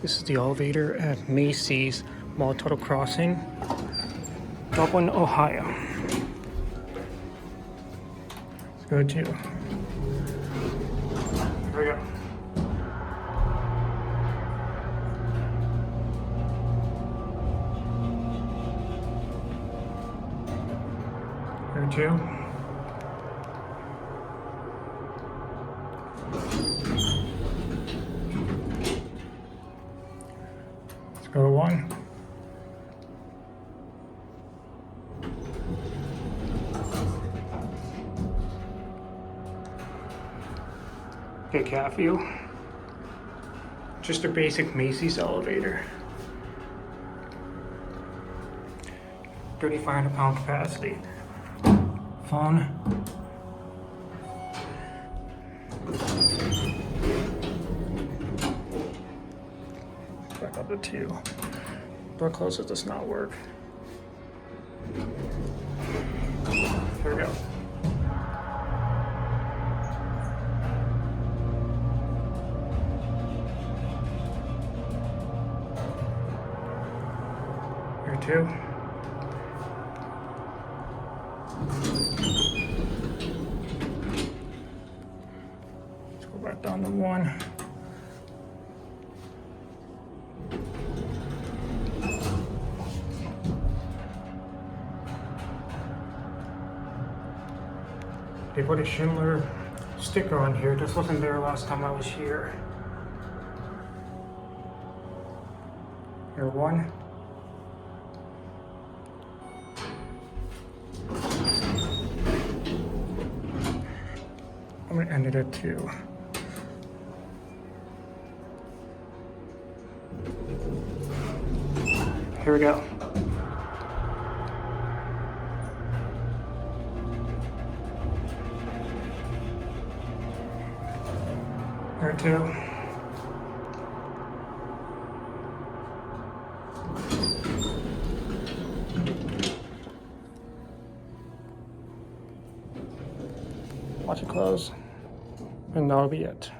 This is the elevator at Macy's Mall Tuttle Crossing, Dublin, Ohio. Let's go to. Here we go. Here too. Let's go to 1. Okay, Caffeine. Just a basic Macy's elevator. 3,500-pound capacity. Phone. Back up to 2. Door closer does not work. Here we go. Here 2. Let's go back down to 1. They put a Schindler sticker on here. This wasn't there last time I was here. Here 1. I'm gonna end it at 2. Here we go. Here 2. Watch it close. And that'll be it.